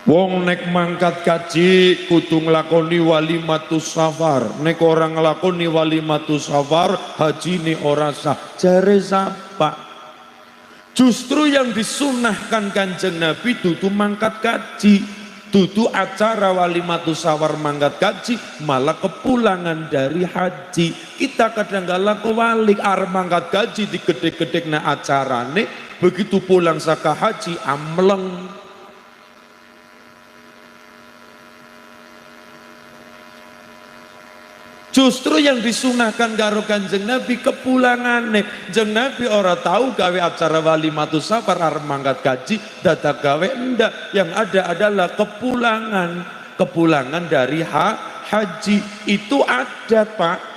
Wong nek mangkat kaji kudu nglakoni walimatus safar. Nek orang nglakoni walimatus safar, haji ni ora sah. Jare sapa? Justru yang disunahkan Kanjeng Nabi dudu mangkat kaji, dudu acara walimatus safar mangkat kaji, malah kepulangan dari haji. Kita kadang kala kewalik arep mangkat kaji digedhe-gedhe na acarane, begitu pulang saka haji amleng. Justru yang disunahkan karo Kanjeng Nabi kepulangane. Jeng Nabi ora tahu gawe acara walimatus safar arep mangkat kaji, dadak gawe enggak. Yang ada adalah kepulangan dari haji. Itu adat, Pak.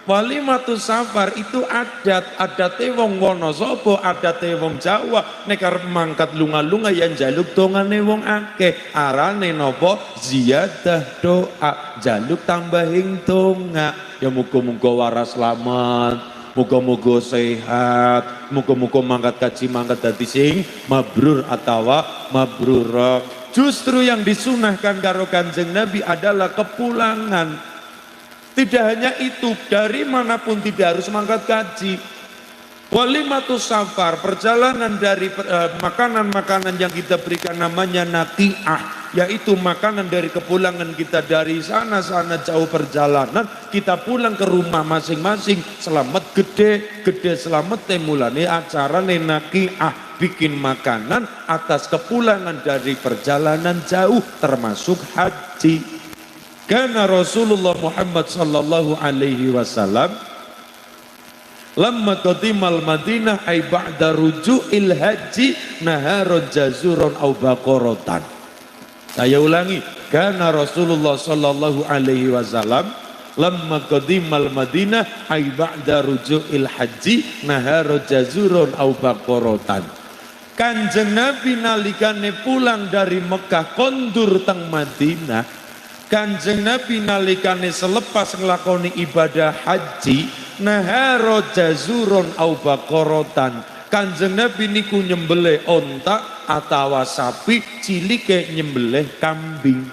Walimatus safar itu adate wong Wonosobo, adate wong Jawa. Nek arep mangkat lunga-lunga yang jaluk dongane wong akeh. Arane napa? Ziyadah doa, jaluk tambahin donga. Ya muga-muga waras selamat, muga-muga sehat, muga-muga mangkat kaji mangkat dadi sing mabrur atawa mabrur. Justru yang disunahkan karo Kanjeng Nabi adalah kepulangan. Tidak hanya itu, dari manapun tidak harus mangkat kaji. Walimatus safar, perjalanan dari makanan-makanan yang kita berikan namanya naqi'ah, yaitu makanan dari kepulangan kita dari sana-sana jauh perjalanan, kita pulang ke rumah masing-masing, selamat gede selamat temulane acara naqi'ah, bikin makanan atas kepulangan dari perjalanan jauh termasuk haji. Karena Rasulullah Muhammad sallallahu alaihi wasallam lamma qadimal Madinah ay ba'da ruju'il haji naharon jazuron au baqaratan. Saya ulangi, karena Rasulullah sallallahu alaihi wasallam lamma qadimal Madinah ay ba'da ruju'il haji naharon jazuron au baqaratan. Kanjeng Nabi nalikane pulang dari Mekah kondur teng Madinah, Kanjeng Nabi nalikane selepas nglakoni ibadah haji naharo jazuron au baqaratan. Kanjeng Nabi niku nyembelih onta atawa sapi, cilike nyembelih kambing.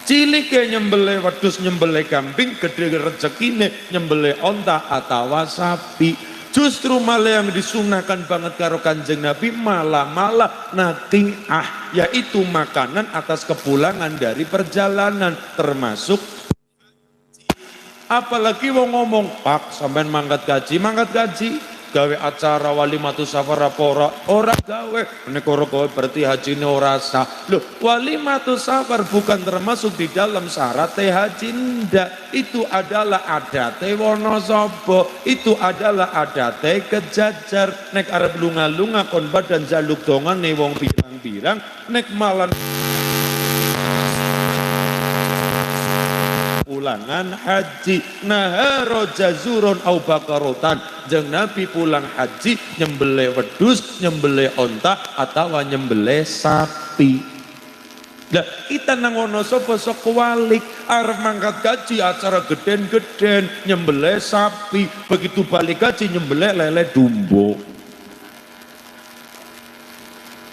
Cilike nyembelih wedhus, nyembelih kambing, gede rezekine nyembelih onta atawa sapi. Justru malah yang disunahkan banget karo Kanjeng Nabi malah naqi'ah, yaitu makanan atas kepulangan dari perjalanan termasuk. Apalagi wong ngomong, Pak sampean mangkat kaji gawe acara walimatus safar apa ora gawe, nek ora gawe berarti hajine ora sah. Loh, walimatus safar bukan termasuk di dalam syarat haji, ndak. Itu adalah adate Wonosobo, itu adalah adate Kejajar. Nek arep lunga-lunga kon badan jaluk dongane wong pirang-pirang, nek malan pulangan haji naharo jazuron au baqaratan. Jeng Nabi pulang haji nyembelih wedhus, nyembelih onta atau nyembelih sapi. Nah, kita nang Wonosobo sok kualik arep mangkat kaji acara geden-geden nyembelih sapi, begitu balik kaji nyembelih lele dumbo.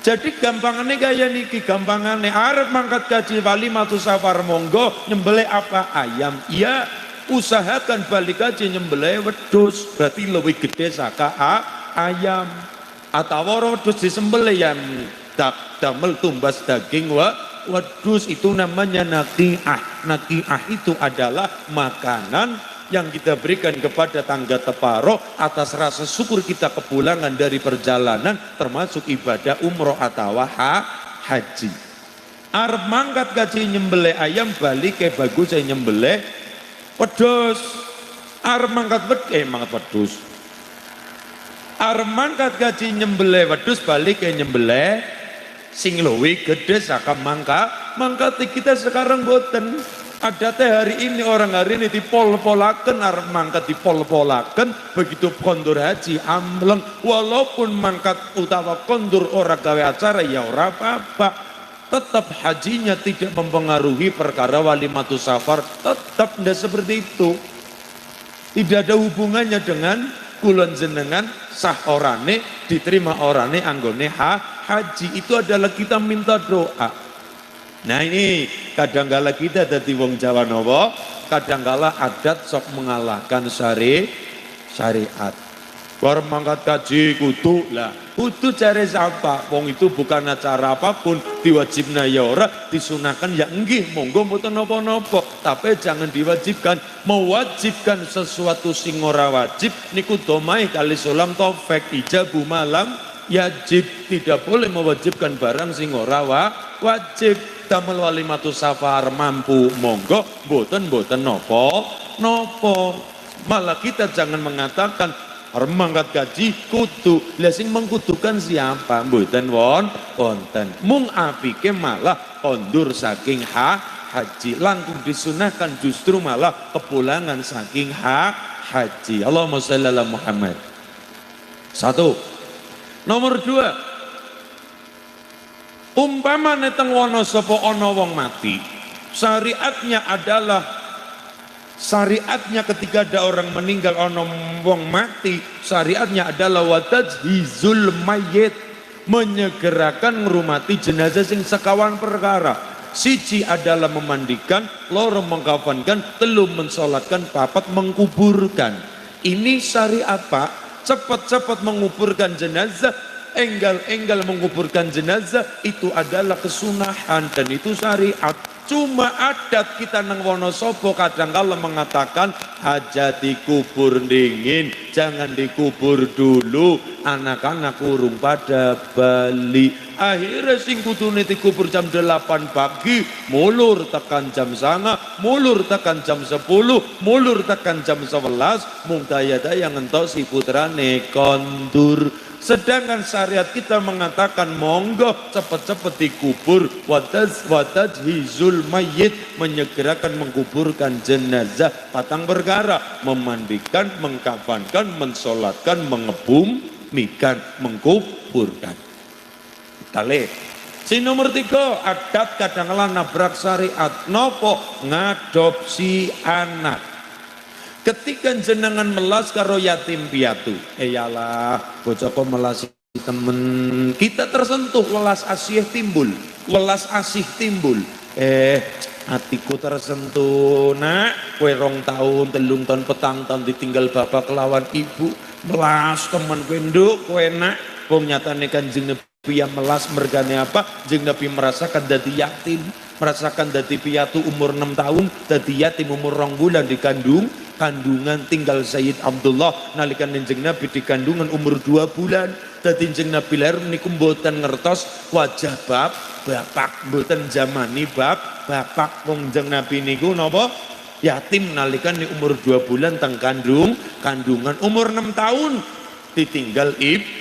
Jadi gampangannya gaya niki, gampangannya arep mangkat kaji walimatus safar monggo nyembelih apa? Ayam. Iya, usahakan balik kaji nyembelih wedhus, berarti lebih gede saka ayam. Atau wedhus disembelih yang damel tumbas daging wedhus, itu namanya naqi'ah. Naqi'ah itu adalah makanan yang kita berikan kepada tangga teparo atas rasa syukur kita kepulangan dari perjalanan termasuk ibadah umroh atau haji. Arep mangkat kaji nyembelih ayam, balik ke bagus saya nyembelih wedhus. Arep mangkat wedhus. Arep mangkat kaji nyembelih wedhus, balik ke nyembelih sing luwih gede saka mangkat kita sekarang boten. Ada teh hari ini, orang hari ini dipol-polaken, arep mangkat dipol-polaken, begitu kondur haji amleng, walaupun mangkat utawa kondur ora gawe acara ya ora apa-apa, tetap hajinya tidak mempengaruhi perkara walimatus safar, tetap ndak seperti itu. Tidak ada hubungannya dengan kulon jenengan sah orane, diterima orane anggone haji itu adalah kita minta doa. Nah ini kadangkala kita dadi wong Jawa nopo, kadangkala adat sok mengalahkan syariat. Bar mangkat kaji kudu lah, kudu cari siapa? Wong itu bukan acara apapun, diwajibna ya ora, disunahkan ya enggih, monggo mboten napa-napa, tapi jangan diwajibkan. Mewajibkan sesuatu sing ora wajib niku domai kali sulam taufik ijabu malam yajib, tidak boleh mewajibkan barang sing ora wajib. Damel walimatus safar mampu monggo, boten nopo. Malah kita jangan mengatakan mangkat gaji kudu. Lah sing mengkudukan siapa? Mboten wonten. Mung apike malah kondur saking haji. Langkung disunahkan justru malah kepulangan saking haji. Allahumma shalli ala Muhammad. Satu. Nomor dua, umpama neteng wono sapa ana wong mati, syariatnya ketika ada orang meninggal ana wong mati, syariatnya adalah watajhizul mayyit, menyegerakan ngrumati jenazah sing sekawan perkara. Siji adalah memandikan, loro mengkafankan, telu mensolatkan, papat mengkuburkan. Ini syariat Pak. Cepat-cepat menguburkan jenazah, enggal-enggal menguburkan jenazah, itu adalah kesunahan dan itu syariat. Cuma adat kita nang Wonosobo kadang-kala mengatakan hajat dikubur dingin, jangan dikubur dulu, anak-anak urung pada bali. Akhirnya sing kudune dikubur jam 8 pagi, mulur tekan jam 9, mulur tekan jam 10, mulur tekan jam 11, mung daya-daya ngentok si putrane kondur. Sedangkan syariat kita mengatakan monggo cepet-cepet dikubur, watajhizul mayyit, menyegerakan mengkuburkan jenazah, patang perkara, memandikan, mengkafankan, mensolatkan, mengebumikan, mengkuburkan. Kali si nomor 3, adat kadang-kala nabrak syariat. Nopo? Ngadopsi anak. Ketika jenengan melas karo yatim piatu, iyalah bocah kok melas temen, kita tersentuh, welas asih timbul, hatiku tersentuh. Nak kowe 2 tahun 3 tahun petang tahun ditinggal bapak kelawan ibu, melas temen kowe nduk kowe nak. Wong nyatane Kanjeng Nabi yang melas mergane apa? Jeng Nabi merasakan dadi yatim, merasakan dadi piatu umur 6 tahun, dadi yatim umur 2 bulan kandungan tinggal Sayyid Abdullah nalikan Kanjeng Nabi di kandungan umur 2 bulan. Dadi Kanjeng Nabi lahir niku mboten ngertos wajah bapak, mboten zamani bapak. Wong Kanjeng Nabi niku napa? Yatim nalikan ni umur 2 bulan teng kandungan umur 6 tahun ditinggal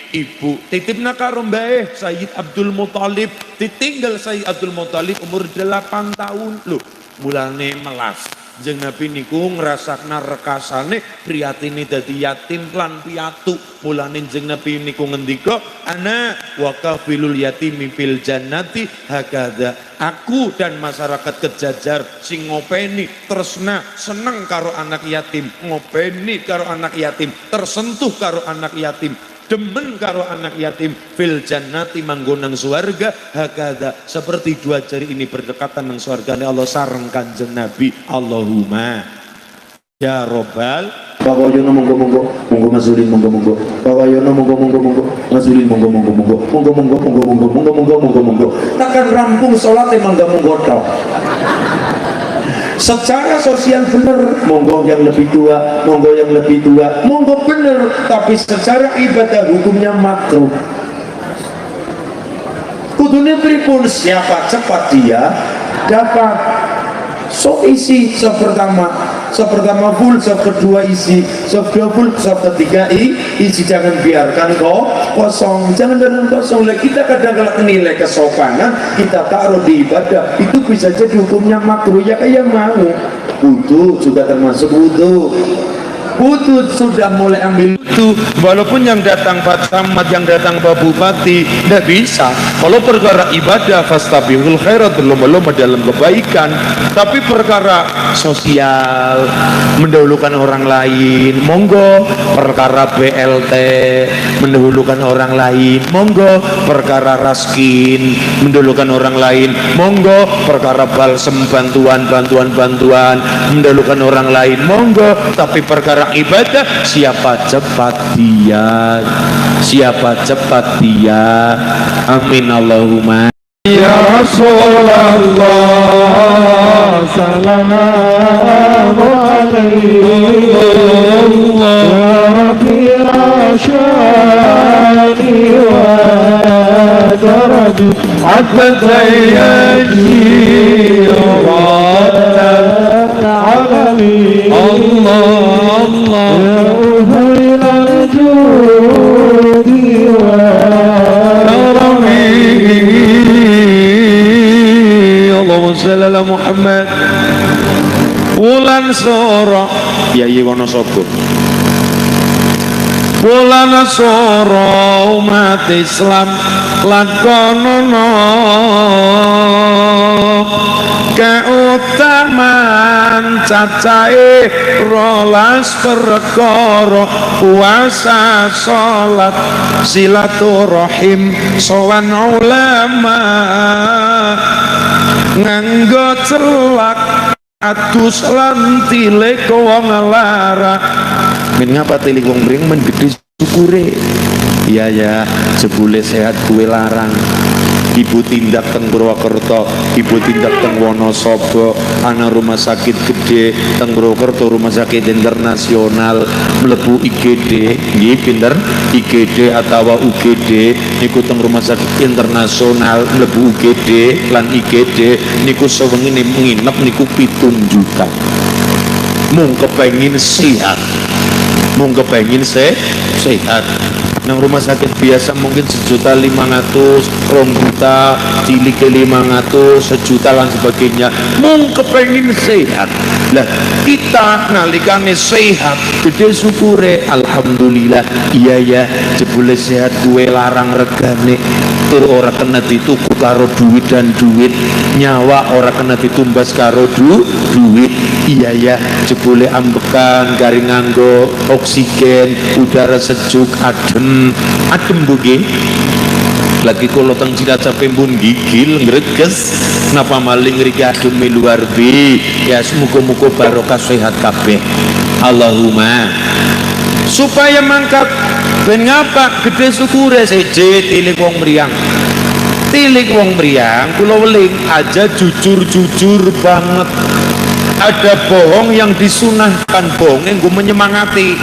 ibu, titipna karo mbae Sayyid Abdul Muthalib, ditinggal Sayyid Abdul Muthalib umur 8 tahun. Loh, mulane melas. Jeng Nabi niku ngrasakna rekasane priyatine dadi yatim lan piatu. Mulane jeng Nabi niku ngendika, ana wa kafilul yatimi fil jannati hakadha. Aku dan masyarakat Kejajar sing ngopeni tresna seneng karo anak yatim, ngopeni karo anak yatim, tersentuh karo anak yatim, demen karo anak yatim, fil jannati manggonang suarga hakada, seperti 2 jari ini berdekatan nang suargane Allah sareng Kanjeng Nabi. Allahumma ya robbal Pawayono monggo ngasulin monggo Pawayono monggo ngasulin monggo takkan rampung salate monggo tok. Secara sosial bener, monggo yang lebih tua, monggo bener, tapi secara ibadah hukumnya makruh. Kudune pripun, siapa cepat dia dapat. So isi sop pertama full, sop kedua isi, sop kedua full, sop ketiga isi. Jangan biarkan kosong, jangan biarkan kosong. Kita kadang-kadang nilai kesopanan kita taruh di ibadah, itu bisa jadi hukumnya makruh. Ya kayak mau wudu juga termasuk wudu sudah mulai ambil wudu, walaupun yang datang Pak Camat, yang datang Pak Bupati, tidak bisa. Kalau perkara ibadah fastabiqul khairat, berlomba-lomba dalam kebaikan. Tapi perkara sosial, mendahulukan orang lain, monggo. Perkara BLT, mendahulukan orang lain, monggo. Perkara raskin, mendahulukan orang lain, monggo. Perkara balsem, bantuan, mendahulukan orang lain, monggo. Tapi perkara ibadah, siapa cepat dia, amin Allahumma ya Rasulullah, salamu alaihi ya Rabbi asyani wa darabi atayyaji rabbal alamin Allah ya uhailal judi wa Allahumma shalli ala Muhammad. Wulan soro Kyai Wonosobo, wulan soro umat Islam lakonono keutamaan cacahe rolas perkara puasa salat silaturahim sowan ulama nganggo celak atus lan tilik wong lara men ngapa tilik wong bring men gede syukure iya jebule sehat kue larang ibu tindak teng Purwokerto, ibu tindak teng Wonosobo, ana rumah sakit gede teng Purwokerto, rumah sakit internasional mlebu IGD nggih pinter IGD atau UGD niku teng rumah sakit internasional mlebu UGD lan IGD niku sewengi nginep niku 7 juta. Mung kepengin sehat, mung kepengin sehat. Nang rumah sakit biasa mungkin 1.500.000, 2 juta, cilik 500, 1 juta dan sebagainya. Mung kepengin sehat. Lah kita nalikane sehat, gede syukure alhamdulillah. Iya ya, jebule sehat gue larang regane. Tur ora kena dituku karo duit dan duit, nyawa ora kena ditumbas karo duit. Iya ya, jebule ambekan garing nganggo oksigen, udara sejuk, adem buge. Lagi kalau teng Cilacap pun gigil ngreges, napa maling ngriki adem luar bi. Ya muga-muga barokah sehat kabeh. Allahumma supaya mangkat ben ngapa gede syukure seje tilik wong mriyang. Tilik wong mriyang kula weling aja jujur banget. Ada bohong yang disunahkan, bohong yang gue menyemangati.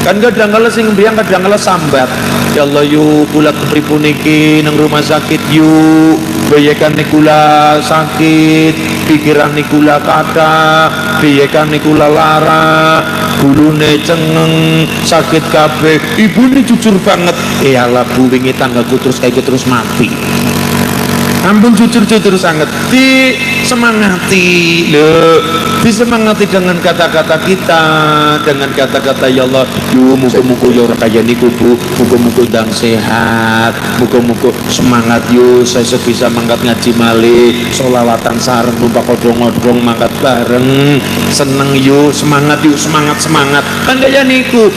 Kan kadang-kala sing mriyang kadang-kala sambat. Ya Allah yuk kula kepripun iki nang rumah sakit yuk. Bayekan kula sakit, pikiran kula kathah, bayekan kula lara, gulune cengeng, sakit kabeh. Ibune jujur banget. Allah Bu wingi tanggaku terus kayak terus mati. Ampun jujur sangat disemangati loh, disemangati dengan kata-kata kita, dengan kata-kata ya Allah yuk muka-muka ya orang kaya niku Bu, muka-muka ndang sehat, muka-muka semangat yuk saya sebisa mangkat ngaji malih, sholawatan sareng numpak odong-odong mangkat bareng, seneng yuk semangat kan kaya niku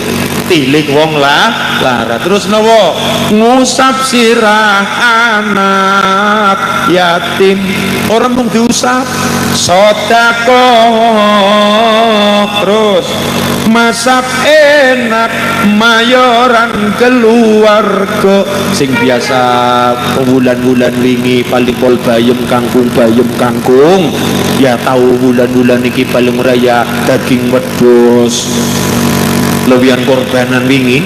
tilik wong lara terus nawa ngusap sirah anak yatim orang mung diusap sedekah terus masak enak mayoran keluarga sing biasa bulan-bulan wingi paling pol bayem kangkung ya tahu bulan-bulan iki paling raya daging wedhus lewian korbanan wingi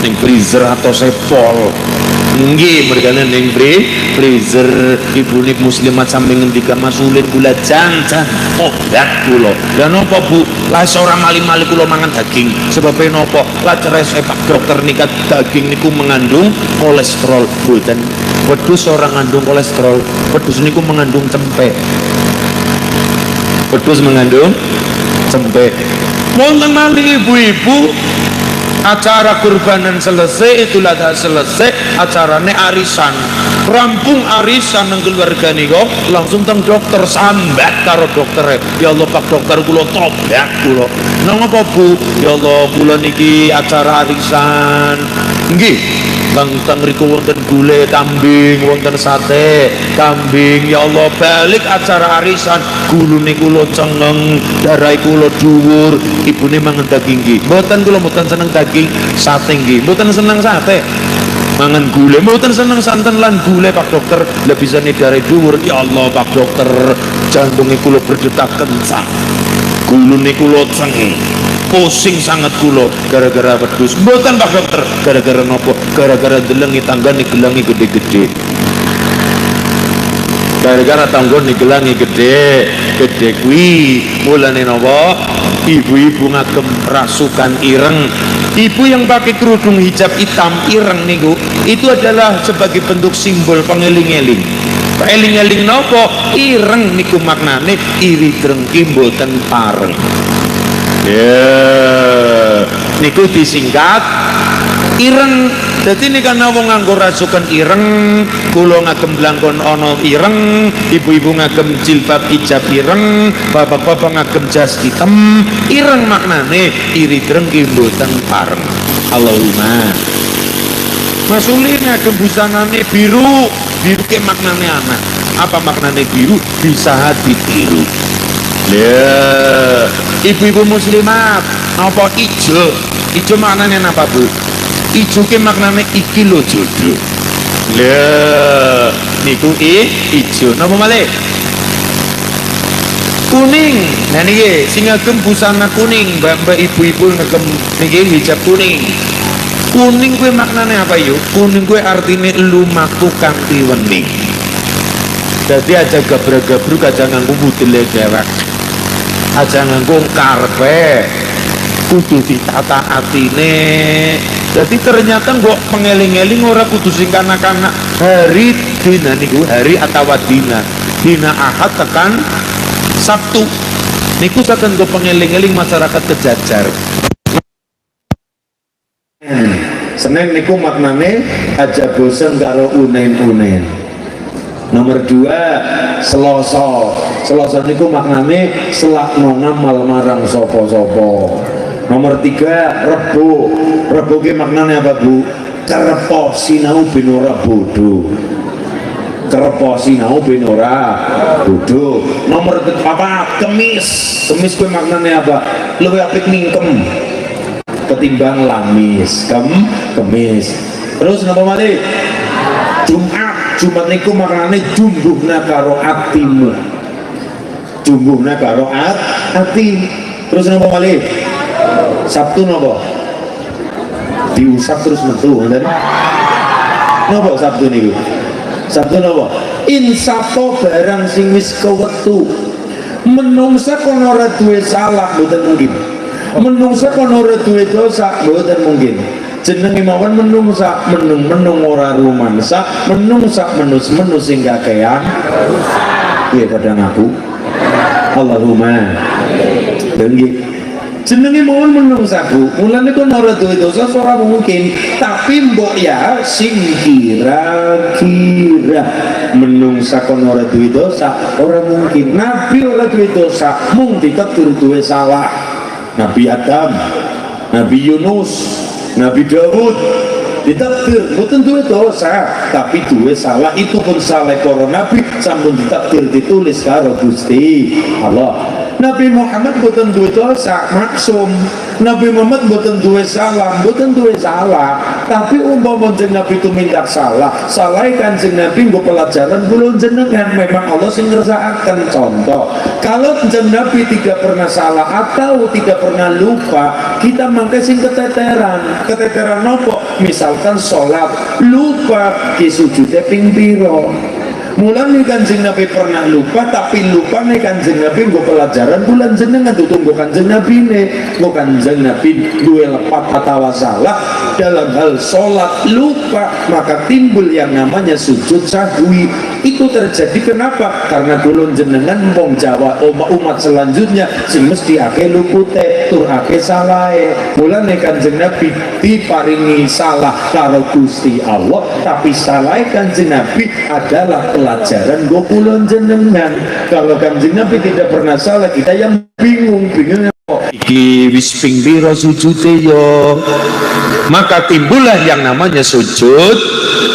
ning freezer atau sepol nggih mergane ning freezer ibune muslimat sampe ngendika masulin kula jangan obat kula lha napa Bu lah ora mali-mali kula mangan daging sebab napa lah resep Pak dokter nikat daging niku mengandung kolesterol boten wedhus ora ngandung kolesterol wedhus niku mengandung cempe wonten malih ibu-ibu acara kurbanan selesai, itulah dah selesai, acarane arisan. Rampung arisan nang keluarga niko, langsung teng dokter sambat karo dokter. Ya Allah Pak Dokter, kula tobat kula. Nang apa Bu? Ya Allah kula niki acara arisan. Nggih. Teng riku wonten gulai kambing, wonten sate kambing. Ya Allah balik acara arisan, gulune kula cengeng, darai kula dhuwur, ibune mangan daging nggih. Mboten kula mboten seneng daging, sate nggih. Mboten seneng sate. Mangan gulai, mboten seneng santen lan gulai Pak Dokter. Lah bisane darai dhuwur. Ya Allah Pak Dokter, jantunge kula berdetak kencang. Gulune kula cengeng. Pusing sangat kulo gara-gara wedhus. Mboten Pak Dokter, gara-gara nopo? Gara-gara delengi tanggane gelangi gede-gede. Gara-gara tanggane gelangi gede kuwi mulane nopo? Ibu-ibu ngagem rasukan ireng. Ibu yang pakai kerudung hijab hitam ireng niku, itu adalah sebagai bentuk simbol pengeling-eling. Eling-eling nopo? Ireng niku maknane iri drengki mboten pareng. Ya, niku disingkat ireng. Jadi ini karena wong nganggo rasukan ireng, kula ngagem blangkon ono ireng, ibu-ibu ngagem jilbab hijab ireng, bapak-bapak ngagem jas hitam ireng, maknane iri drengki mboten pareng. Allahumma. Mas Uli ngagem busanane biru, biru ke maknane anak. Apa maknane biru? Bisa hati biru. Ya, ibu-ibu muslimat, apa ijo? Ijo maknanya apa Bu? Ijo ke maknanya iki lo jodoh. Ya, niku ijo. Napa malih? Kuning. Nah niki sing ngagem busana kuning, mbak-mbak ibu-ibu ngagem niki hijab kuning. Kuning kuwi maknanya apa yuk? Kuning kuwi artine lumaku kanthi wening. Dadi aja gabrag-gabruk, aja nganggo budele dewek. Aja nganggo karpe, kudu ditata atine. Jadi ternyata kok pengeling-eling ora kudu sing kanak-kanak. Hari dina niku hari atau dina Ahad tekan Sabtu niku saken go pengeling-eling masyarakat Kejajar. Senin niku maknane aja bosen karo unen-unen. Nomor 2 Selasa niku maknane selakno ngamal marang sapa-sapa. Nomor 3 Rebo ki maknane apa Bu? Kerepo sinau ben ora bodho. Kerepo sinau ben ora bodho. Nomor 4 Kemis kuwi maknane apa? Luwih apik mingkem ketimbang lamis. Kemis. Terus napa malih? Jumat niku maknane jumbuhna karo atimu. Jumbuhna karo ati. Terus napa malih? Sabtu napa? Diusap terus metu ngoten. Napa Sabtu niku? Sabtu napa? Insapo barang sing wis kewetu. Menungsa kono ora duwe salah mboten mungkin. Menungsa kono ora duwe dosa mboten mungkin. Jenenge mawon menungsa, menung ora rumansa, menungsa menus sing kakean. Piye padha ngaku? Allahumma. Nggih. Jenenge mawon menungsa Bu. Mulane kok ora duwe dosa ora mungkin, tapi mbok ya sing kira-kira menungsa kon ora duwe dosa ora mungkin. Nabi ora duwe dosa, mung ditakdir duwe salah. Nabi Adam, Nabi Yunus, Nabi Dawud ditakdir bukan duwe dosa tapi duwe salah, itu pun salah para nabi sampun ditakdir ditulis karo Gusti Allah. Nabi Muhammad bukan duwe dosa maksum, Nabi Muhammad bukan duwe salah, tapi umpama jeneng Nabi itu minta salah kanjeng Nabi nggo pelajaran kula jenengan, memang Allah sing ngersakaken. Contoh, kalau jeneng Nabi tidak pernah salah atau tidak pernah lupa, kita mangke sing keteteran nopo? Misalkan sholat lupa ki sujude ping pira. Mulane kanjeng Nabi pernah lupa, tapi lupa nih kanjeng Nabi nggo pelajaran bulan jenengan tutunggo kanjeng Nabi kanjeng Nabi duwe lepat atau salah dalam hal sholat lupa, maka timbul yang namanya sujud sahwi. Itu terjadi kenapa? Karena kulon jenengan mong Jawa umat selanjutnya sing mesti ake lupute tur ake salahe. Mulane Kanjeng Nabi diparingi salah karo Gusti Allah, tapi salahe Kanjeng Nabi adalah pelajaran go kulon jenengan. Kalau Kanjeng Nabi tidak pernah salah, kita yang bingung iki wis ping pira sujude yo. Maka timbullah yang namanya sujud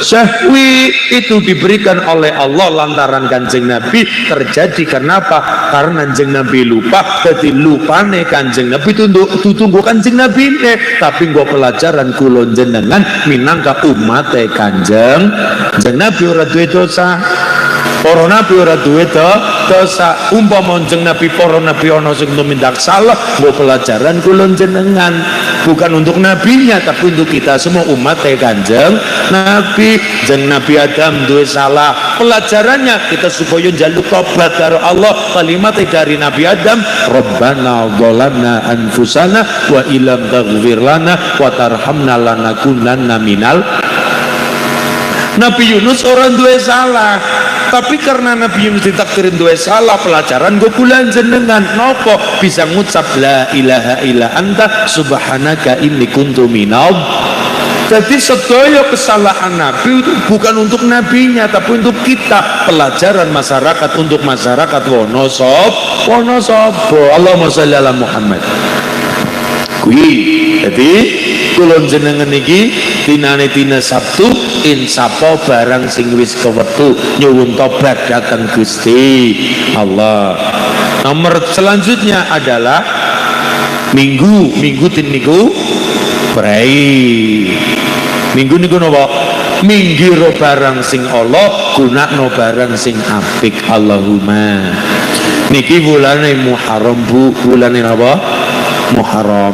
syahwi. Itu diberikan oleh Allah lantaran Kanjeng Nabi terjadi. Kenapa? Karena Kanjeng Nabi lupa. Jadi lupane Kanjeng Nabi tunggu Kanjeng Nabi ne, tapi nggo pelajaran kulon jenengan minangka umat Kanjeng Nabi ora duwe dosa. Para nabi ora duwe dosa. Umpama Kanjeng Nabi para nabi ana sing tumindak salah, nggo pelajaran kulon jenengan, bukan untuk nabinya tapi untuk kita semua umat Kanjeng Nabi. Jeng Nabi Adam duwe salah, pelajarannya kita supaya njaluk tobat karo Allah. Kalimat dari Nabi Adam, Rabbana dzalamna anfusana wa illam taghfir lana wa tarhamna lanakunanna minal. Nabi Yunus orang duwe salah, tapi karena Nabi Yunus ditakdirin duwe salah, pelajaran gue bulan jenengan nopo bisa ngucap la ilaha illa anta subhanaka inni kuntu minal. Jadi sedaya kesalahan Nabi itu bukan untuk nabinya tapi untuk kita, pelajaran masyarakat untuk masyarakat Wonosobo. Allahumma sholli ala Muhammad. Jadi kulon jenengan iki dinane dina Sabtu insapo barang sing wis kewetu nyuwun tobat datang Gusti Allah. Nomor selanjutnya adalah minggu tin niku prai. Minggu niku napa? Minggiro barang sing Allah, gunakno barang sing apik. Allahumma. Niki bulane Muharram Bu, bulane napa? Muharram.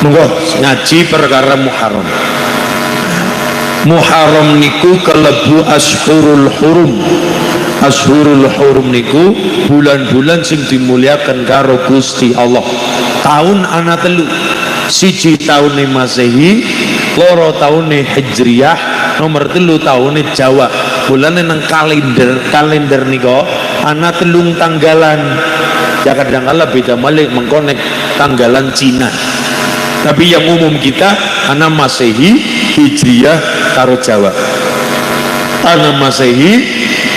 Monggo ngaji perkara Muharram. Muharram niku kelebu Ashhurul Hurum. Ashhurul Hurum niku bulan-bulan sing dimuliakan karo Gusti Allah. Tahun ana telu. Siji tahun Masehi, loro tahun Hijriyah, nomor telu tahun Jawa. Bulane nang kalender niko ana telung tanggalan. Ya kadang-kala beda malih mengkonek tanggalan Cina. Tapi yang umum kita ana Masehi, Hijriyah karo Jawa. Ana Masehi,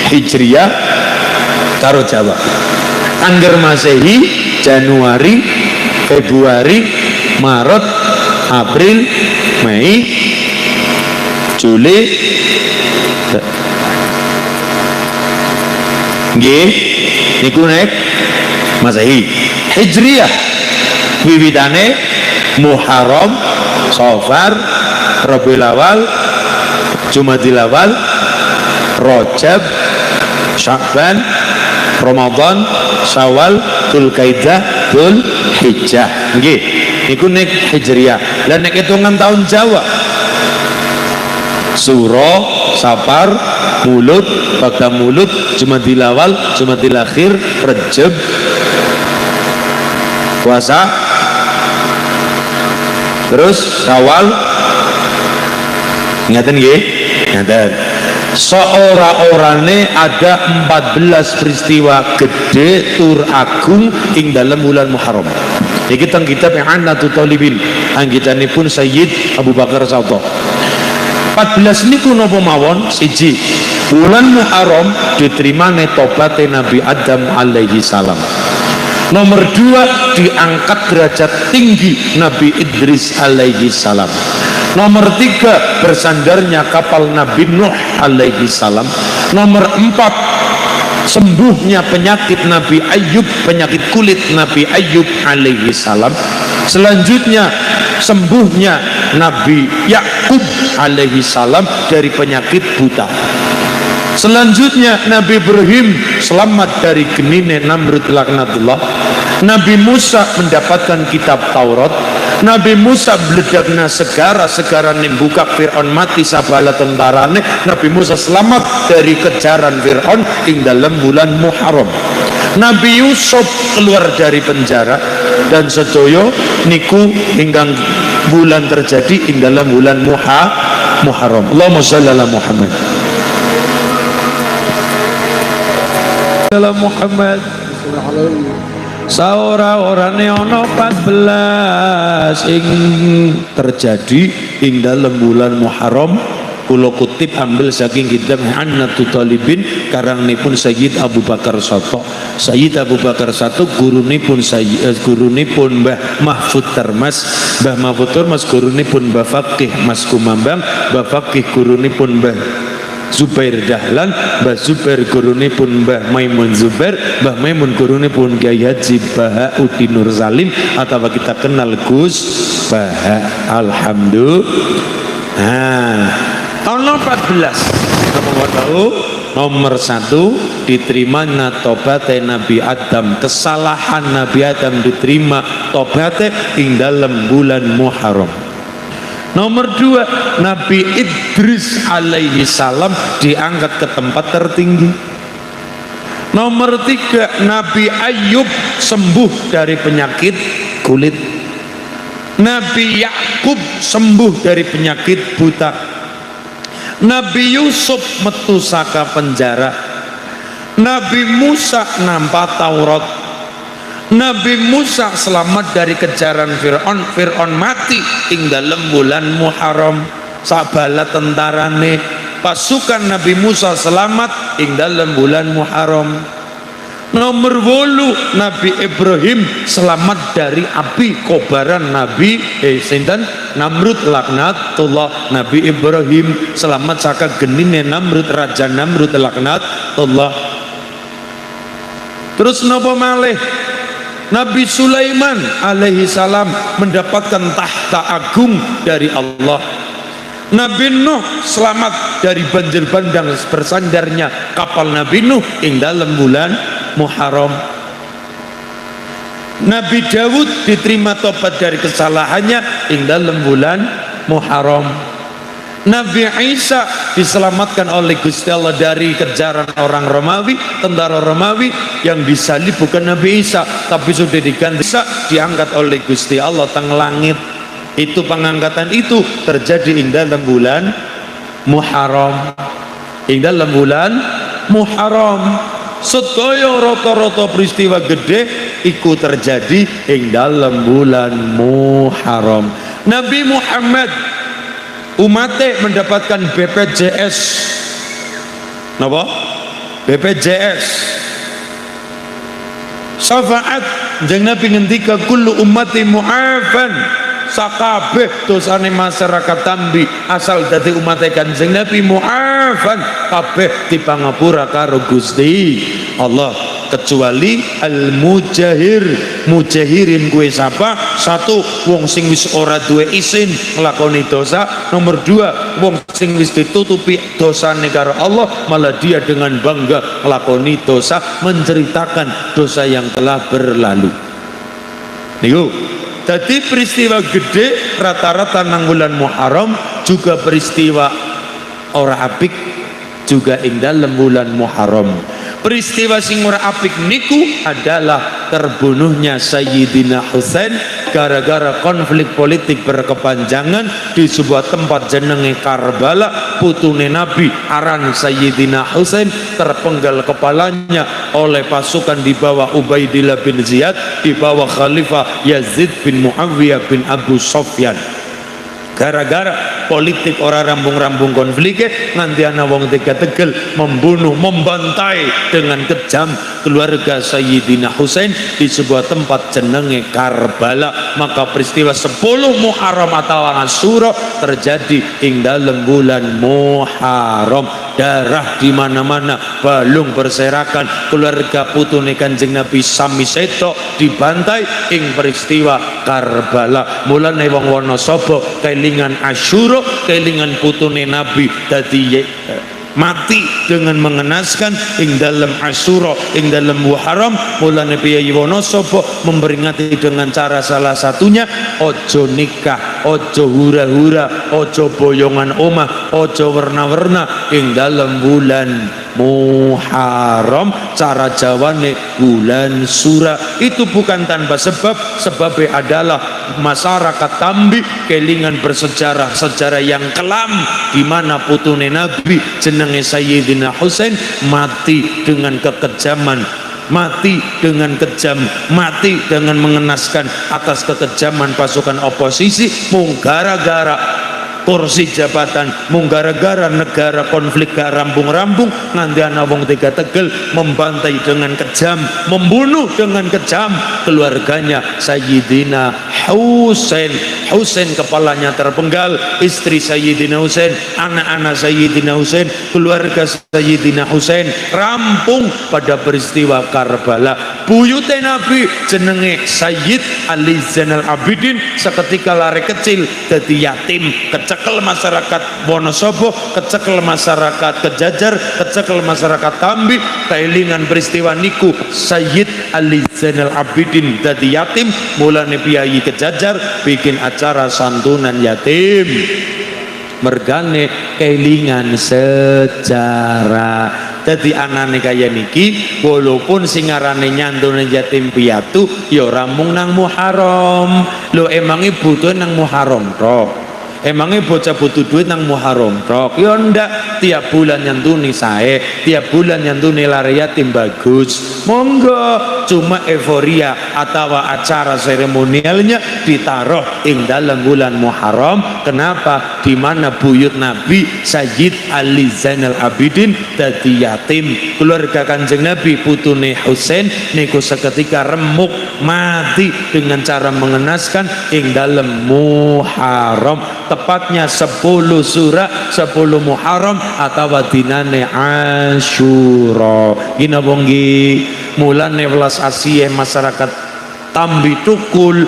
Hijriyah karo Jawa. Angger Masehi Januari, Februari, Maret, April, Mei, Juli, nggih niku nek Masehi. Hijriyah wiwitane Muharram, Safar, Rabiul Awal, Jumadil Awal, Rajab, Sya'ban, Ramadan, Syawal, Dzulqa'dah, Dzulhijjah. Nggih, niku nek Hijriyah. Lah nek hitungan tahun Jawa, Suro, Safar, Mulud, Bagda Mulud, Jumadil Awal, Jumadil Akhir, Rajab, puasa, terus Syawal. Ngaten nggih? Ngaten. Seorang-orangnya ada 14 peristiwa gede tur agung ing dalam bulan Muharram. Iki teng kitab I'anatul Talibin anggitanipun Sayyid Abu Bakar Sauto. 14 niku napa mawon? Siji, bulan Muharram diterimane tobaté Nabi Adam alaihi salam. Nomor 2, diangkat derajat tinggi Nabi Idris alaihi salam. Nomor 3, bersandarnya kapal Nabi Nuh alaihi salam. Nomor 4, sembuhnya penyakit Nabi Ayub, penyakit kulit Nabi Ayub alaihi salam. Selanjutnya sembuhnya Nabi Yakub alaihi salam dari penyakit buta. Selanjutnya Nabi Ibrahim selamat dari genine Namrud laknatullah. Nabi Musa mendapatkan kitab Taurat. Nabi Musa beledakna segara buka Fir'aun mati sabala tentarane. Nabi Musa selamat dari kejaran Fir'aun ing dalam bulan Muharram. Nabi Yusuf keluar dari penjara dan sedoyo niku ingkang bulan terjadi ing dalam bulan Muharram. Allahumma shalli ala Muhammad. ala Muhammad. Saora-orane ana 14 ing terjadi ing dalam bulan Muharram. Kula kutip ambil saking kitab Annatul Talibin karangnipun Sayyid Abu Bakar Soto. Sayyid Abu Bakar Soto gurunipun Mbah Mahfud Termas. Mbah Mahfud Termas gurunipun Mbah Fakih Mas Kumambang. Mbah Fakih gurunipun Mbah Zubair Dahlan. Mbah Zubair gurunipun Mbah Maimun Zubair. Mbah Maimun gurunipun Kyai Haji Bahauddin Nur Salim atau kita kenal Gus Baha. Alhamdulillah. Ono 14 apa tahu? Nomor 1 diterimanya tobaté Nabi Adam, kesalahan Nabi Adam diterima tobaté ing dalam bulan Muharram. Nomor 2 Nabi Idris alaihi salam diangkat ke tempat tertinggi. Nomor 3 Nabi Ayub sembuh dari penyakit kulit. Nabi Yakub sembuh dari penyakit buta. Nabi Yusuf metu saka penjara. Nabi Musa nampak Taurat. Nabi Musa selamat dari kejaran Fir'aun. Fir'aun mati ing dalam bulan Muharram. Sabala tentarane pasukan Nabi Musa selamat ing dalam bulan Muharram. Nomor 8 Nabi Ibrahim selamat dari api kobaran Nabi sinten Namrud laknatullah. Nabi Ibrahim selamat saka genine Namrud, Raja Namrud laknatullah. Terus napa malih? Nabi Sulaiman alaihi salam mendapatkan tahta agung dari Allah. Nabi Nuh selamat dari banjir bandang bersandarnya kapal Nabi Nuh ing dalam bulan Muharram. Nabi Dawud diterima tobat dari kesalahannya ing dalam bulan Muharram. Nabi Isa diselamatkan oleh Gusti Allah dari kejaran orang Romawi, tentara Romawi yang disalib bukan Nabi Isa tapi sudah diganti Isa, diangkat oleh Gusti Allah teng langit. Itu pengangkatan itu terjadi ing dalam bulan Muharram. Ing dalam bulan Muharram. Sedaya rata-rata peristiwa gede iku terjadi ing dalam bulan Muharram. Nabi Muhammad umatnya mendapatkan BPJS. Napa? BPJS. Syafaat jeung Nabi ngendika kullu ummati mu'afan. Sakabeh dosane masyarakat Tambi asal dadi umat Kanjeng Nabi mu'afan kabeh dipangapura karo Gusti Allah kecuali al mujahirin kuwi sapa? 1 wong sing wis ora duwe izin nglakoni dosa. Nomor 2 wong sing wis ditutupi dosane karo Allah malah dia dengan bangga nglakoni dosa menceritakan dosa yang telah berlalu. Niku jadi peristiwa gede rata-rata nang bulan Muharram, juga peristiwa ora apik juga ing dalam bulan Muharram. Peristiwa sing ora apik niku adalah terbunuhnya Sayyidina Husain gara-gara konflik politik berkepanjangan di sebuah tempat jenenge Karbala. Putune Nabi aran Sayyidina Husain terpenggal kepalanya oleh pasukan di bawah Ubaidillah bin Ziyad, di bawah Khalifah Yazid bin Muawiyah bin Abu Sufyan. Gara-gara politik orang rambung-rambung konfliknya nganti ana wong tegel membunuh, membantai dengan kejam keluarga Sayyidina Husain di sebuah tempat jenenge Karbala. Maka peristiwa 10 Muharram atau Asyura terjadi ing dalam bulan Muharram. Darah di mana-mana, balung berserakan, keluarga putune Kanjeng Nabi sami sedo dibantai ing peristiwa Karbala. Mulane wong Wonosobo kelingan Asyura, kelingan putune Nabi dadi mati dengan mengenaskan ing dalam Asyura, ing dalam Muharram. Mulane Piyayi Wonosobo memperingati dengan cara salah satunya ojo nikah, ojo hura-hura, ojo boyongan omah, ojo warna-warna ing dalam bulan Muharram, cara Jawane bulan Sura. Itu bukan tanpa sebab. Sebabnya adalah masyarakat Tambi kelingan bersejarah, sejarah yang kelam, di mana putune Nabi jenenge Sayyidina Husain mati dengan kekejaman, mati dengan kejam, mati dengan mengenaskan atas kekejaman pasukan oposisi, mung gara-gara kursi jabatan, mung gara-gara negara konflik gak rampung-rampung, nganti ana wong tega tegel membantai dengan kejam, membunuh dengan kejam keluarganya Sayyidina Husain. Husain kepalanya terpenggal, istri Sayyidina Husain, anak-anak Sayyidina Husain, keluarga Sayyidina Husain rampung pada peristiwa Karbala. Buyute Nabi jenenge Sayyid Ali Zainal Abidin seketika lari kecil jadi yatim, kecekel masyarakat Wonosobo, kecekel masyarakat Kejajar, kecekel masyarakat Tambi. Kailingan peristiwa niku Sayyid Ali Zainal Abidin jadi yatim, mulane piyai Kejajar bikin acara santunan yatim. Mergane kelingan sejarah. Jadi anane kaya niki, walaupun singarane nyantune yatim piatu, ya ora mung nang Muharram. Lho emangnya butuh nang Muharram tok? Emangnya bocah butuh duit nang Muharram tok? Ya ndak, tiap bulan nyantuni sae, tiap bulan nyantuni lari yatim bagus. Monggo, cuma euforia atau acara seremonialnya ditaruh ing dalam bulan Muharram. Kenapa? Di mana buyut Nabi Sayyid Ali Zainal Abidin dadi yatim, keluarga Kanjeng Nabi putune Husain niku seketika remuk mati dengan cara mengenaskan ing dalam Muharram. Tepatnya 10 surah 10 Muharram atau dinane Asyura. Gina bonggi mulane welas asih masyarakat Tambi Tukul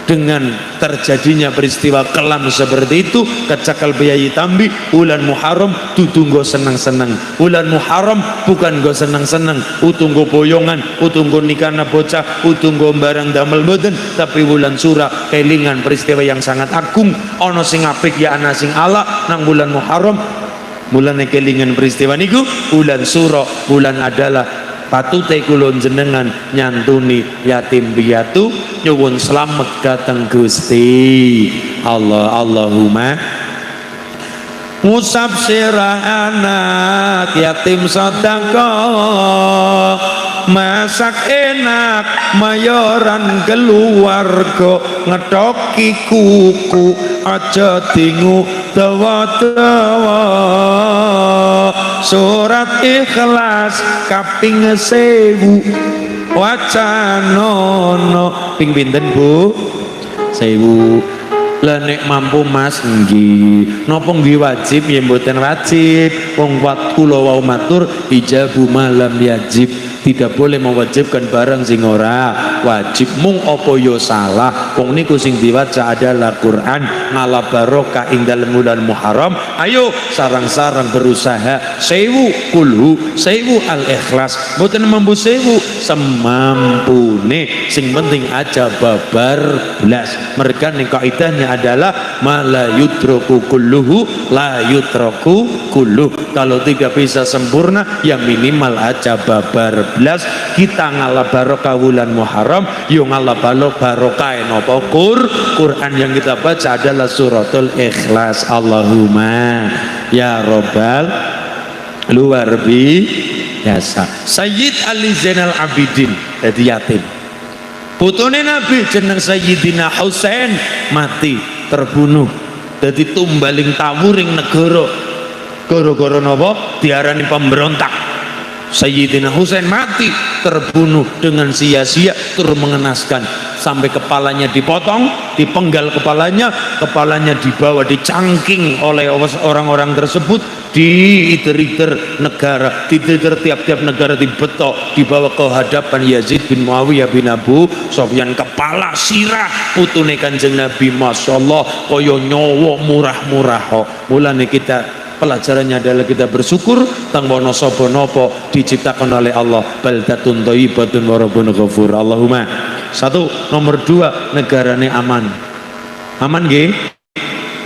dengan terjadinya peristiwa kelam seperti itu, kecakal biayi Tambi bulan Muharram tutunggo senang-senang. Bulan Muharram bukan go senang-senang, utunggo boyongan, utunggo nikana bocah, utunggo barang damel boten, tapi bulan Sura kelingan peristiwa yang sangat agung. Ono sing apik ya ana sing ala nang bulan Muharram. Mulane kelingan peristiwa niku bulan Sura, bulan adalah patute kula jenengan nyantuni yatim piatu, nyuwun slamet dateng Gusti Allah. Allahumma ngusap sirah anak yatim sedekah, masak enak mayoran keluarga, ngetoki kuku aja dingu dawa-dawa. Surat Ikhlas kaping 1000 wacanono ping pinten Bu? 1000. Lah nek mampu Mas nggih. Napa nggih wajib ya mboten wajib. Wong wat kula wau matur ijabu malam yajib. Tidak boleh mewajibkan barang sing ora wajib. Mung apa yo salah. Wong niku sing diwaca adalah Quran, ngala barokah ing dalem bulan Muharram. Ayo sarang-sarang berusaha 1000 kulhu, 1000 al-ikhlas. Mboten mampu 1000 semampune. Sing penting aja babar blas. Mergane kaidahnya adalah mala yutraku kulluhu la yutraku kulluh. Kalau tidak bisa sempurna ya minimal aja babar blas. Kita ngalah barokah bulan Muharram, yo ngalah barokah napa Quran yang kita baca adalah suratul Ikhlas. Allahumma ya robbal luar biasa. Sayyid Ali Zainal Abidin jadi yatim, putune Nabi jeneng Sayyidina Husain mati terbunuh jadi tumbaling tawuring negara. Gara-gara napa? Diarani pemberontak. Sayyidina Husain mati terbunuh dengan sia-sia, terus mengenaskan, sampai kepalanya dipotong, dipenggal kepalanya dibawa dicangking oleh orang-orang tersebut, diiter-iter negara, diiter tiap-tiap negara, dibetok, dibawa ke hadapan Yazid bin Muawiyah bin Abu Sofyan. Kepala sirah putune Kanjeng Nabi, masyaallah koyo nyawa murah-murah kok. Mulane kita pelajarannya adalah kita bersyukur tang wono sapa napa diciptakan oleh Allah, baldatun thayyibatun wa rabbun ghafur. Allahumma. 1. Nomor 2, negarane aman. Aman nggih?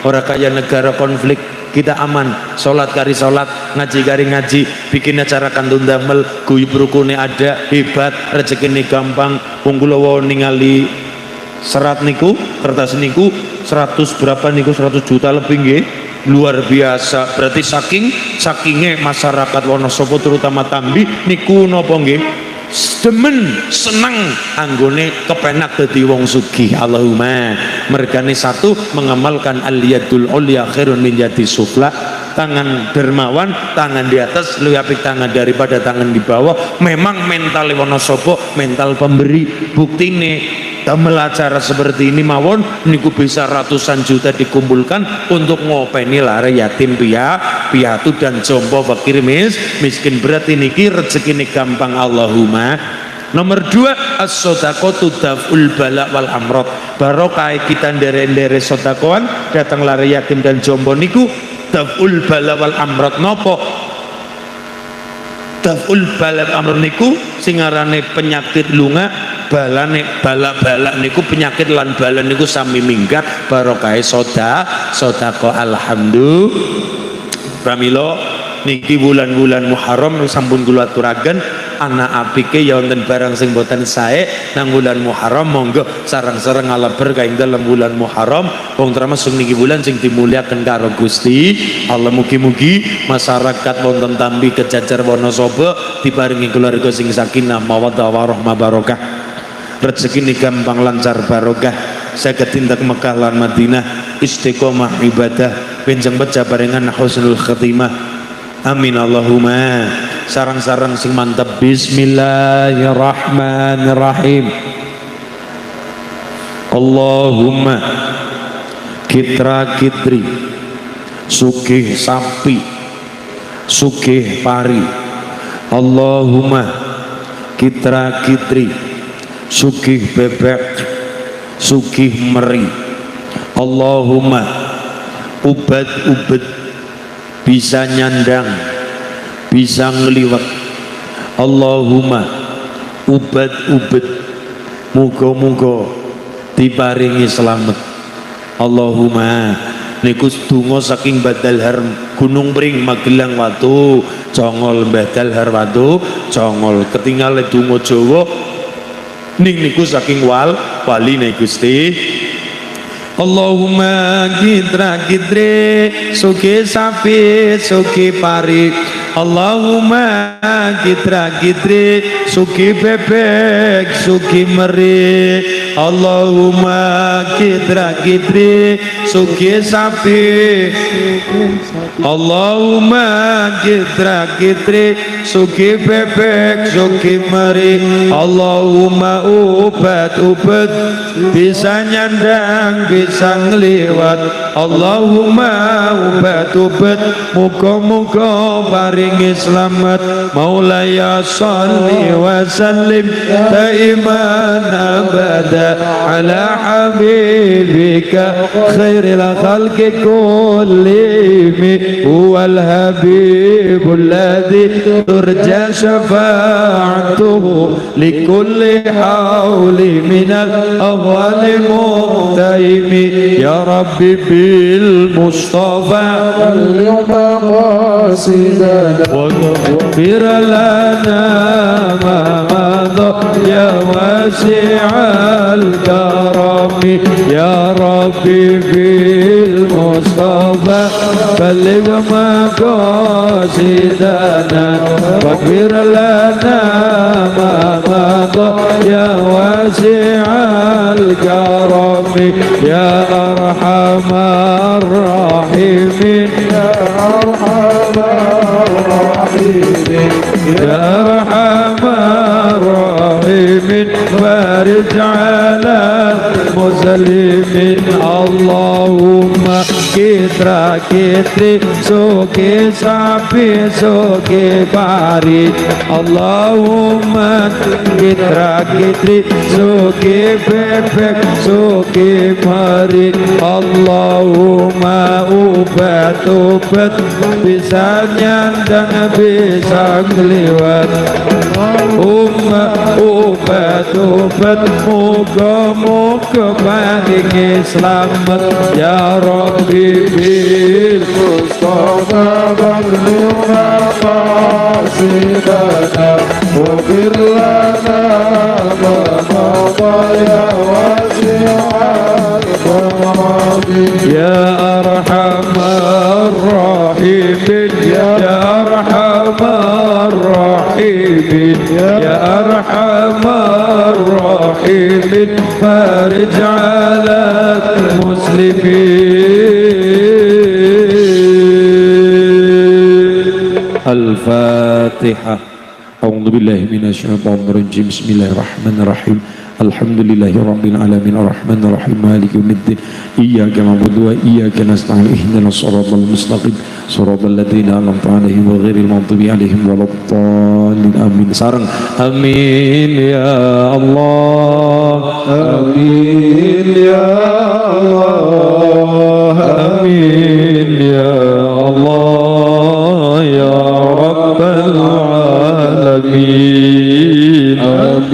Ora kaya negara konflik kita aman, sholat kari sholat, ngaji kari ngaji, bikin acara kantun damel, guyub rukune ada, hebat, rezeki ini gampang. Wong kula ningali serat niku, kertas niku 100 berapa niku, 100 juta lebih nggih. Luar biasa. Berarti sakingnya masyarakat Wonosobo terutama Tambi niku napa nggih? Demen senang anggone kepenak dadi wong sugih. Allahumma mergane satu mengamalkan al-yadul ulya khairun min yadi sufla, tangan dermawan, tangan di atas lebih apik tangan daripada tangan di bawah. Memang mental Wonosobo mental pemberi. Buktine damel acara seperti ini mawon niku bisa ratusan juta dikumpulkan untuk ngopeni lare yatim piatu dan jompo fakir miskin. Berarti niki rezekine gampang. Allahumma. Nomor 2, as-shadaqatu daf'ul bala wal amrod. Barokah kita ndere-ndere sedekahan datang lare yatim dan jompo niku daf'ul bala wal amrod. Nopo daf'ul bala wal amrod niku sing arane penyakit lunga, balane bala-bala niku penyakit lan bala niku sami minggat. Barokah sedekah. Alhamdulillah. Pramila niki bulan-bulan Muharram sampun kula aturaken anak apike ya wonten barang sing boten sae nang bulan Muharram monggo sareng-sareng ngalaber kaing dalam bulan Muharram wong termasuk niki bulan sing dimuliaken karo Gusti Allah. Mugi-mugi masyarakat wonten Tambi Kejajar Wonosobo diparingi keluarga sing sakinah mawaddah warahmah barokah, rezeki ini gampang lancar barokah, saged tindak Mekah lan Madinah istiqomah ibadah benjang baca barengan husnul khatimah. Amin Allahumma. Sarang-sarang sing mantap. Bismillahirrahmanirrahim. Allahumma kitra kitri sugih sapi sugih pari. Allahumma kitra kitri sugih bebek sugih meri. Allahumma ubat-ubat bisa nyandang bisa ngeliwat. Allahumma ubat-ubat muga-muga diparingi selamat. Allahumma niku donga saking Badalhar Gunung Pring Magelang Watu Congol Badalhar Watu Congol ketinggalan donga Jawa ning niku saking waline Gusti. Allahumma kitra kitri suki sapi suki pari. Allahumma kitra kitri suki bebek suki meri. Allahumma kitra kitri suki sapi. Allahumma kitra kitri suki bebek suki meri. Allahumma ubat-ubat bisa nyandang bisa ngeliwat. Allahumma ubat-ubat muga-muga paringi selamat. Maulaya sholli wa sallim daiman abada ala habibika khairil khalqi kullihim huwal habibul ladzi turja syafa'atuhu likulli hawli minal awwali muhtaimi. Ya Rabbi bil Mustafa al-yawma qasidana wa ghfir lana ma madha ya wasi'al karami. Ya Rabbi bil Mustafa balligh maqasidana wa ghfir lana ma madha ya wasi'al karami. Ya arhamar rahimin ya arhamar rahimin ya arhamar rahimin farij ala muslimin. Allahumma kitra kitri suki sapi suki pari. Allahumma kitra kitri suki bebek suki mari. Allahumma ubat-ubat bisa nyandang bisa ngeliwat. Allahumma ubat-ubat muga-muga paringi selamat. Ya Rabbi بالمصطفى بلغ مقاصدنا واغفر لنا ما مضى يا واسع الغفران يا أرحم الراحمين يا أرحم الراحمين يا أرحم الراحمين فارج على المسلمين. الفاتحة. أعوذ بالله من الشيطان الرجيم. بسم الله الرحمن الرحيم. الحمد لله رب العالمين الرحمن الرحيم مالك يوم الدين إياك نعبد وإياك نستعين اهدنا الصراط المستقيم صراط الذين أنعمت عليهم غير المغضوب عليهم ولا الضالين آمين. Sareng amin ya Allah, amin ya Allah, amin ya Allah ya Rabbal alamin.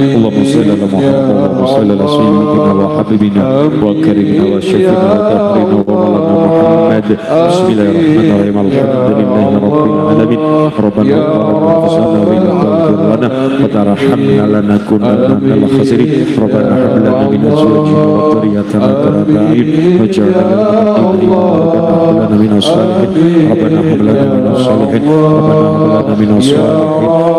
Allahumma salli ala Muhammad wa salli ala sayyidina wa habibina wa karimina wa syafina wa tahrina wa maulana Muhammad. Bismillahirrahmanirrahim. Alhamdulillahi rabbil alamin. Rabbana anfusana wa la taghfir lana wa tarhamna lanakunanna minal khasirin. Rabbana hab lana min azwajina wa dhurriyyatina qurrata a'yun waj'alna lil muttaqina imama. Rabbana hab lana minas salihin. Rabbana hab lana minas salihin. Rabbana hab lana minas salihin.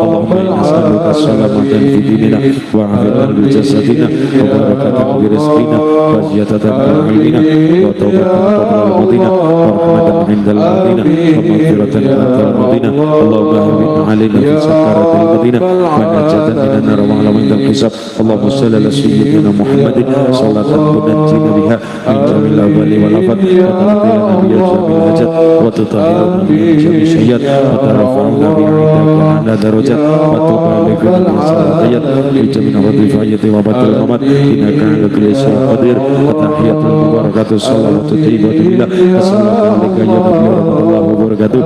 Allahumma inna nas'aluka salamatan fi dinina wa afiyatan fi jasadina wa barakatan fi rizqina wa ziyadatan fi ilmina wa tawbatan qabla al-madina wa rahmatan 'inda al-madina wa maghfiratan ba'da al-madina. Allahumma hawwin 'alaina fi sakaratil madina wa najatan minan nar wa 'ala minal hisab. Allahumma shalli ala sayyidina Muhammadin salatan tunajjina biha min jamil awali wal afat wa taqdirana bi jamil hajat wa tutahhiruna min jamil syayat wa tarfa'una bi 'indaka 'ala darajat wa tuballighuna bi salatiyat bi jamil wadifayati wa batil mamat innaka 'ala kulli syai'in qadir. Wa tahiyatul mubarakatuh salawatu thayyibatu billah. Assalamu alayka ya nabi warahmatullahi wabarakatuh.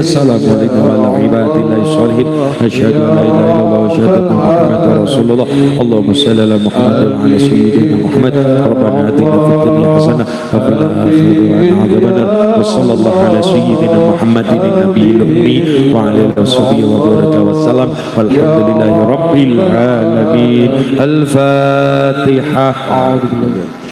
Assalamu alayka wa ala ibadillahi sholihin. Asyhadu an la ilaha illallah wa asyhadu anna Muhammadar Rasulullah. Allahumma shalli ala Muhammad wa ala sayyidina Muhammad. Rabbana atina fid dunya hasanah wa fil akhirati hasanah wa sallallahu ala sayyidina Muhammadin nabiyil ummi wa ala alihi washabbihi wa baraka wa sallam. Walhamdulillahi rabbil alamin. Al-Fatihah.